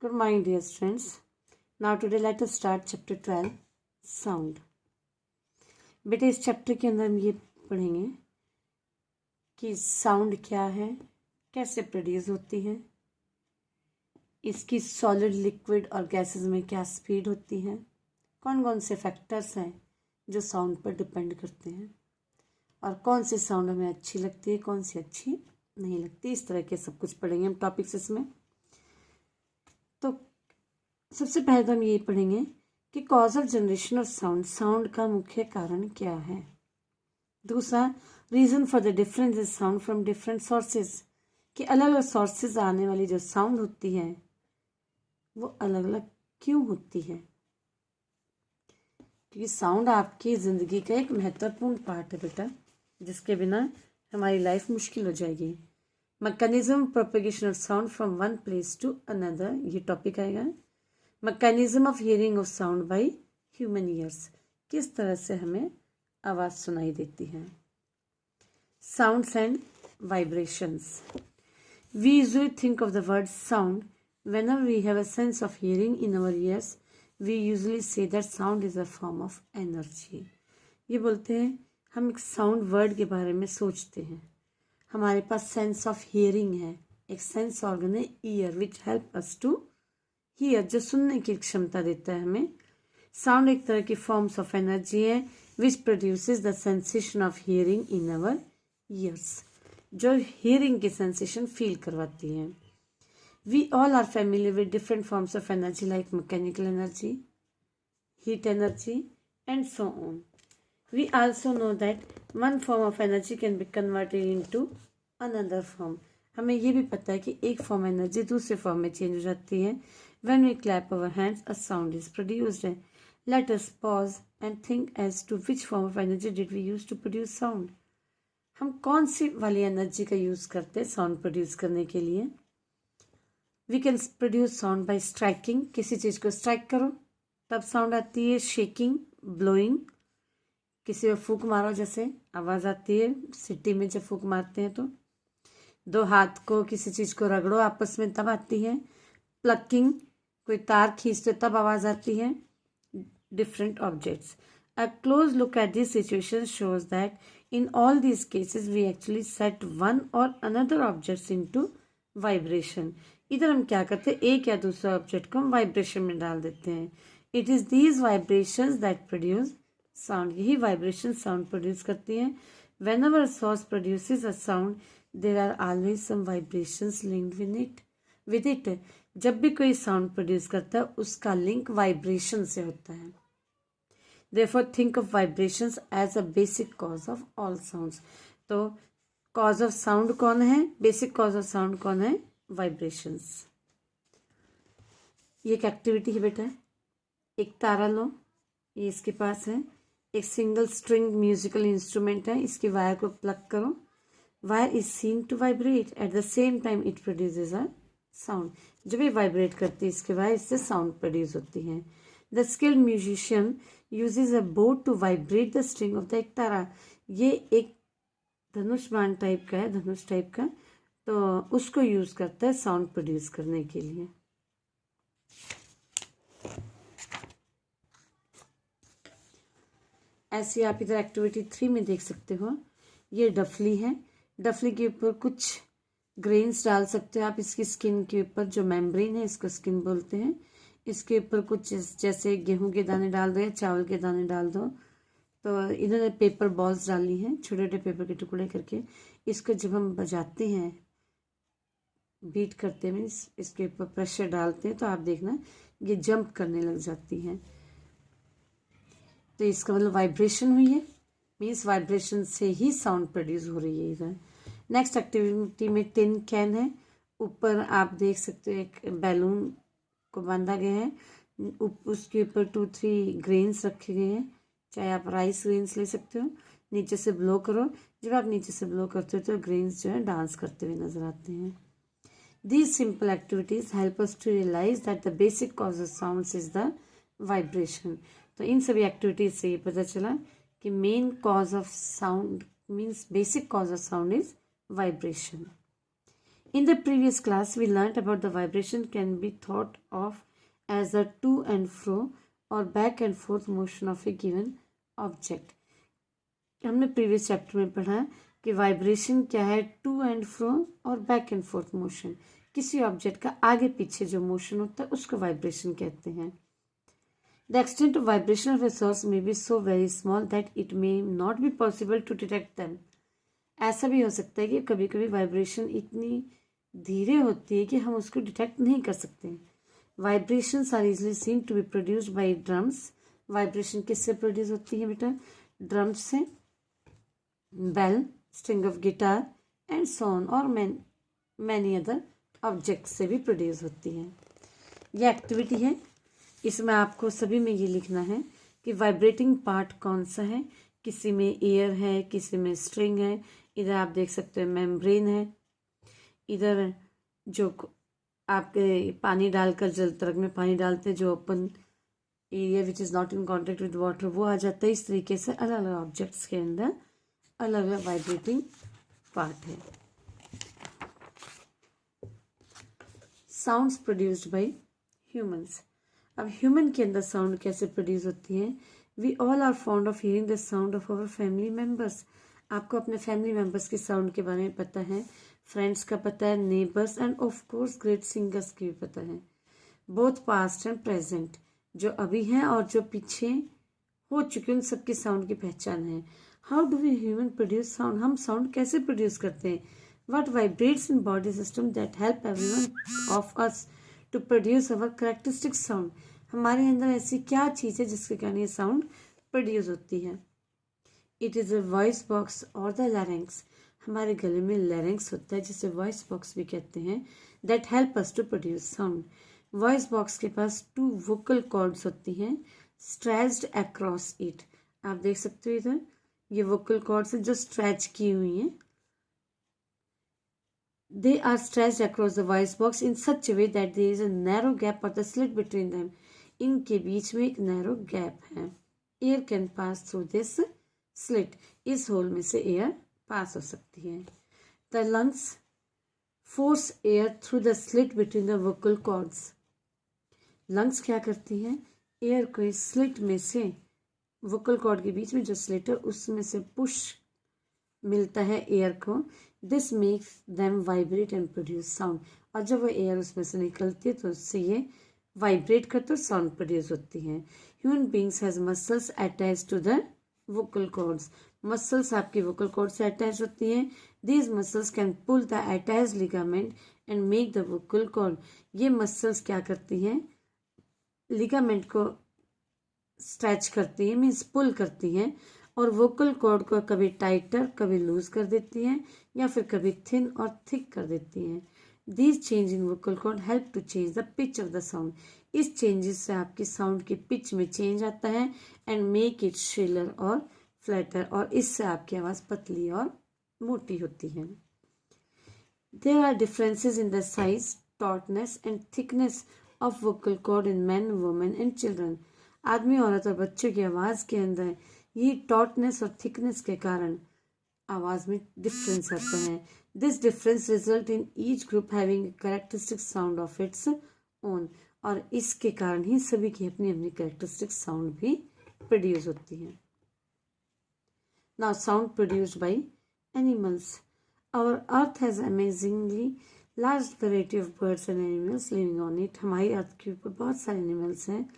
Good morning, dear friends. Now today let us start chapter 12, sound. बेटे इस chapter के अंदर हम ये पढ़ेंगे कि साउंड क्या है, कैसे प्रोड्यूस होती है, इसकी सॉलिड, लिक्विड और गैसेस में क्या स्पीड होती है, कौन कौन से फैक्टर्स हैं जो साउंड पर डिपेंड करते हैं और कौन सी साउंड हमें अच्छी लगती है, कौन सी अच्छी नहीं लगती। इस तरह के सब कुछ पढ़ेंगे हम टॉपिक्स इसमें। तो सबसे पहले तो हम यही पढ़ेंगे कि cause of generation of sound, sound का मुख्य कारण क्या है। दूसरा, reason for the difference in sound from different sources, कि अलग अलग सोर्सेज आने वाली जो साउंड होती है वो अलग अलग क्यों होती है, क्योंकि साउंड आपकी ज़िंदगी का एक महत्वपूर्ण पार्ट है बेटा, जिसके बिना हमारी लाइफ मुश्किल हो जाएगी। Mechanism propagation of sound from one place to another, ये टॉपिक आएगा। Mechanism of hearing of sound by human ears, किस तरह से हमें आवाज़ सुनाई देती है। Sounds and vibrations, we usually think of the word sound whenever we have a sense of hearing in our ears. We usually say that sound is a form of energy. ये बोलते हैं, हम एक साउंड वर्ड के बारे में सोचते हैं। हमारे पास सेंस ऑफ हियरिंग है, एक सेंस ऑर्गन है ear which help us to hear, जो सुनने की क्षमता देता है हमें। साउंड एक तरह की फॉर्म्स ऑफ एनर्जी है which produces the sensation of hearing in our years, जो हियरिंग की सेंसेशन फील करवाती है। We all are familiar with different forms of energy like mechanical energy, heat energy, and so on. We also know that one form of energy can be converted into another form. हमें ये भी पता है कि एक form energy दूसरे form में change हो जाती है। When we clap our hands, a sound is produced. Let us pause and think as to which form of energy did we use to produce sound. हम कौन सी वाली एनर्जी का use करते हैं साउंड प्रोड्यूस करने के लिए। We can produce sound by striking, किसी चीज़ को स्ट्राइक करो तब साउंड आती है। शेकिंग, ब्लोइंग, किसी में फूंक मारो जैसे आवाज़ आती है। सिटी में जब फूंक मारते हैं तो दो हाथ को किसी चीज़ को रगड़ो आपस में तब आती है। प्लकिंग, कोई तार खींचते तब आवाज़ आती है। Different objects, a close look at this situation shows that in all these cases we actually set one or another objects into vibration. इधर हम क्या करते हैं, एक या दूसरा ऑब्जेक्ट को हम वाइब्रेशन में डाल देते हैं। It is these vibrations that produce sound, यही वाइब्रेशन साउंड प्रोड्यूस करती हैं। Whenever source produces a sound there are always some vibrations linked with it. जब भी कोई साउंड प्रोड्यूस करता है उसका लिंक वाइब्रेशन से होता है। Therefore think of vibrations as a basic cause of all sounds. तो कॉज ऑफ साउंड कौन है, बेसिक कॉज ऑफ साउंड कौन है, वाइब्रेशंस। ये एक एक्टिविटी है बेटा, एक तारा लो, ये इसके पास है, एक सिंगल स्ट्रिंग म्यूजिकल इंस्ट्रूमेंट है, इसकी वायर को प्लग करो। Wire is seen to vibrate at the same time it produces a sound. जब ये वाइब्रेट करती है इसके वायर, इससे साउंड प्रोड्यूस होती है। The skilled musician uses a bow to vibrate the string of the ektara. ये एक धनुष बाण टाइप का है, धनुष टाइप का, तो उसको यूज करता है साउंड प्रोड्यूस करने के लिए। ऐसे आप इधर एक्टिविटी 3 में देख सकते हो, ये डफली है। डफली के ऊपर कुछ ग्रेन्स डाल सकते हो आप इसकी स्किन के ऊपर, जो मेम्ब्रेन है इसको स्किन बोलते हैं। इसके ऊपर कुछ जैसे गेहूं के दाने डाल दो या चावल के दाने डाल दो। तो इन्होंने पेपर बॉल्स डाली हैं, छोटे छोटे पेपर के टुकड़े करके। इसको जब हम बजाते हैं, बीट करते हैं, इसके ऊपर प्रेशर डालते हैं, तो आप देखना ये जंप करने लग जाती हैं। तो इसका मतलब वाइब्रेशन हुई है, मीन्स वाइब्रेशन से ही साउंड प्रोड्यूस हो रही है इधर। नेक्स्ट एक्टिविटी में टिन कैन है, ऊपर आप देख सकते हो एक बैलून को बांधा गया है, उसके ऊपर 2-3 ग्रेन्स रखे गए हैं, चाहे आप राइस ग्रेन्स ले सकते हो। नीचे से ब्लो करो, जब आप नीचे से ब्लो करते हो तो ग्रेन्स जो है डांस करते हुए नजर आते हैं। These simple activities help us to realize that the basic cause of sounds is the vibration. तो इन सभी एक्टिविटीज से ये पता चला कि main cause of sound means basic cause of sound is vibration. In the previous class, we learnt about the vibration can be thought of as the to and fro or back and forth motion of a given object. हमने previous chapter में पढ़ा कि vibration क्या है, to and fro और back and fourth motion. किसी object का आगे पीछे जो मोशन होता है उसको वाइब्रेशन कहते हैं. The extent of vibration of a source may be so very small that it may not be possible to detect them. ऐसा भी हो सकता है कि कभी कभी वाइब्रेशन इतनी धीरे होती है कि हम उसको डिटेक्ट नहीं कर सकते. Vibrations are easily seen to be produced by drums. Vibration किससे प्रोड्यूस होती है बेटा? ड्रम्स से, bell, string of guitar and so on और मैनी अदर ऑब्जेक्ट से भी प्रोड्यूस होती है. ये एक्टिविटी है, इसमें आपको सभी में ये लिखना है कि वाइब्रेटिंग पार्ट कौन सा है. किसी में एयर है, किसी में स्ट्रिंग है, इधर आप देख सकते हो मेम्ब्रेन है, इधर जो आपके पानी डालकर जल तरंग में पानी डालते हैं जो open area which is not in contact with water वो आ जाता है. इस तरीके से अलग अलग ऑब्जेक्ट्स के अंदर अलग अलग वाइब्रेटिंग पार्ट है. Sounds produced by humans. अब ह्यूमन के अंदर साउंड कैसे प्रोड्यूस होती है? We all are fond of hearing the sound of our family members. आपको अपने फैमिली मेम्बर्स के साउंड के बारे में पता है, फ्रेंड्स का पता है, neighbours end of course great singers की भी पता है. बोथ पास्ट एंड प्रेजेंट, जो अभी हैं और जो पीछे हो चुके उन सबकी साउंड की पहचान है. How do we human produce sound? हम साउंड कैसे प्रोड्यूस करते हैं? What vibrates in body system that help everyone of us to produce our characteristic sound. हमारे अंदर ऐसी क्या चीज़ है जिसके कारण ये साउंड प्रोड्यूस होती है? It is a voice box और द लैरिंक्स. हमारे गले में लैरिंक्स होता है जिसे वॉइस बॉक्स भी कहते हैं. That help us to produce sound. Voice box के पास 2 वोकल कॉर्ड्स होती हैं स्ट्रेच्ड अक्रॉस इट. आप देख सकते हो इधर ये वोकल कॉर्ड्स हैं जो स्ट्रेच की हुई हैं. They are stretched across the voice box in such a way that there is a narrow gap और द स्लिट बिटवीन देम. इनके बीच में एक नैरो गैप है. Air can pass through this slit. इस होल में से एयर पास हो सकती है. The lungs force air through the slit between the vocal cords. Lungs क्या करती हैं? एयर को इस स्लिट में से, वोकल कॉर्ड के बीच में जो स्लिट है उसमें से पुश मिलता है एयर को. This makes them vibrate and produce sound. और जब वो एयर उसमें से निकलती है तो उससे ये वाइब्रेट करते और साउंड प्रोड्यूस होती है. Human beings has muscles attach to the vocal cords. Muscles आपकी वोकल कॉर्ड से अटैच होती हैं. These muscles can pull the attach ligament and make the vocal cord. ये मसल्स क्या करती हैं? लिगामेंट को स्ट्रेच करती है, मीन्स पुल करती हैं और वोकल कॉर्ड को कभी टाइटर कभी लूज कर देती हैं या फिर कभी थिन और थिक कर देती हैं. These change in vocal cord help to change the pitch of the sound. इस चेंजेस से आपकी साउंड की पिच में चेंज आता है एंड मेक इट श्रिलर और फ्लैटर. और इससे आपकी आवाज़ पतली और मोटी होती है. There are differences in the size, tautness and thickness of vocal cord in man, women and children. आदमी, औरत और बच्चों की आवाज़ के अंदर ये टॉटनेस और थिकनेस के कारण आवाज़ में डिफरेंस आता है. This difference result in each group having characteristic sound of its own. और इसके कारण ही सभी की अपनी अपनी कैरेक्टरिस्टिक साउंड भी प्रोड्यूस होती है. Now sound produced by animals. Our earth has amazingly large variety of birds and animals living on it. हमारी अर्थ के ऊपर बहुत सारे एनिमल्स हैं.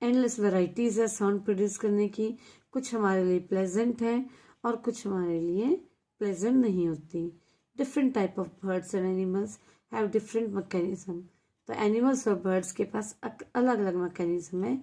एंडलेस वेराइटीज़ है साउंड प्रोड्यूस करने की. कुछ हमारे लिए प्लेजेंट है और कुछ हमारे लिए प्लेजेंट नहीं होती. Different type of birds and animals have different mechanism. तो एनिमल्स और बर्ड्स के पास अलग अलग मैकेनिज्म है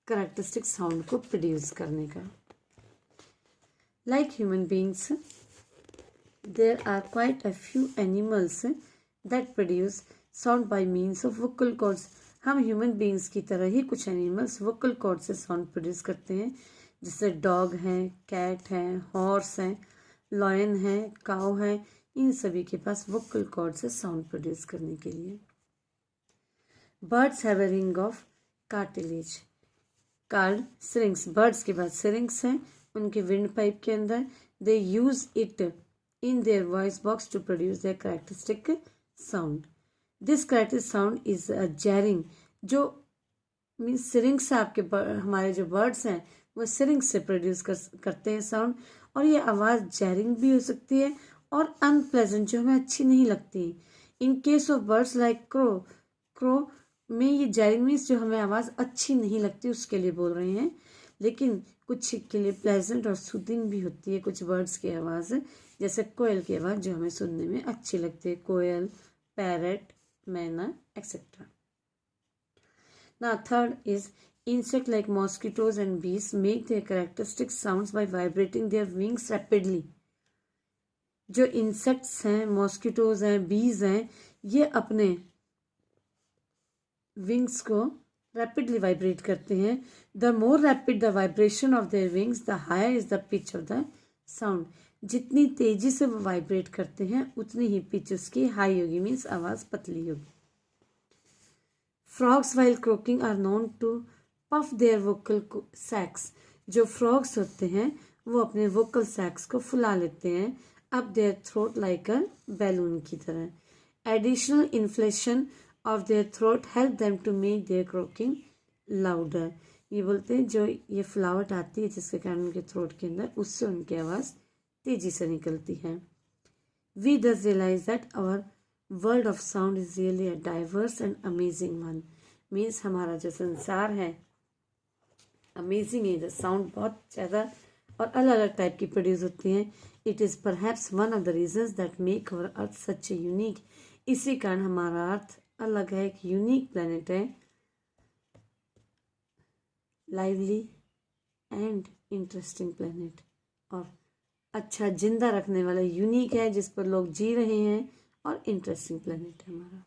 कैरेक्टरिस्टिक साउंड को प्रोड्यूस करने का. Like human beings there are quite a few animals that produce sound by means of vocal cords. हम ह्यूमन बींग्स की तरह ही कुछ एनिमल्स वोकल कॉर्ड से साउंड प्रोड्यूस करते हैं. जैसे डॉग हैं, कैट हैं, हॉर्स हैं, लॉयन है, काऊ है. इन सभी के पास वोकल कॉर्ड से साउंड प्रोड्यूस करने के लिए. Birds have a ring of cartilage called syrinx. Birds के पास सिरिंग्स हैं उनके विंड पाइप के अंदर. They use it in their voice box to produce their characteristic sound. This characteristic sound is a jarring, जो मीन्स सिरिंग से आपके हमारे जो बर्ड्स हैं वो सिरिंग से प्रोड्यूस करते हैं साउंड, और ये आवाज़ जैरिंग भी हो सकती है और अनप्लेजेंट, जो हमें अच्छी नहीं लगती। In case of birds like crow में ये जैरिंग मीन्स जो हमें आवाज़ अच्छी नहीं लगती उसके लिए बोल रहे हैं, लेकिन कुछ के लिए प्लेजेंट और सूदिंग भी होती है कुछ बर्ड्स की आवाज़, जैसे कोयल की आवाज़ जो हमें सुनने में अच्छी लगती है, कोयल, पैरट, मैना etcetera. Now third is insect like mosquitoes and bees make their characteristic sounds by vibrating their wings rapidly. जो insects हैं, mosquitoes हैं, bees हैं, ये अपने wings को rapidly vibrate करते हैं. The more rapid the vibration of their wings, the higher is the pitch of the sound. जितनी तेजी से वो वाइब्रेट करते हैं उतनी ही पिच उसकी हाई होगी, मीन्स आवाज़ पतली होगी. Frogs while croaking are known to puff their vocal sacs. जो frogs होते हैं वो अपने vocal sacs को फुला लेते हैं up their throat like a balloon की तरह. Additional inflation of their throat help them to make their croaking louder. ये बोलते हैं जो ये फुलावट आती है जिसके कारण उनके थ्रोट के अंदर, उससे उनकी आवाज़ तेजी से निकलती है. We thus realize that our world of sound is really a diverse and amazing one. Means हमारा जो संसार है अमेजिंग है, द साउंड बहुत ज़्यादा और अलग अलग टाइप की प्रोड्यूस होती हैं. It is perhaps one of the reasons that make our earth such a unique. इसी कारण हमारा अर्थ अलग है, एक यूनिक प्लेनेट है, लाइवली एंड इंटरेस्टिंग प्लेनेट, और अच्छा जिंदा रखने वाला यूनिक है जिस पर लोग जी रहे हैं, और इंटरेस्टिंग प्लेनेट है हमारा.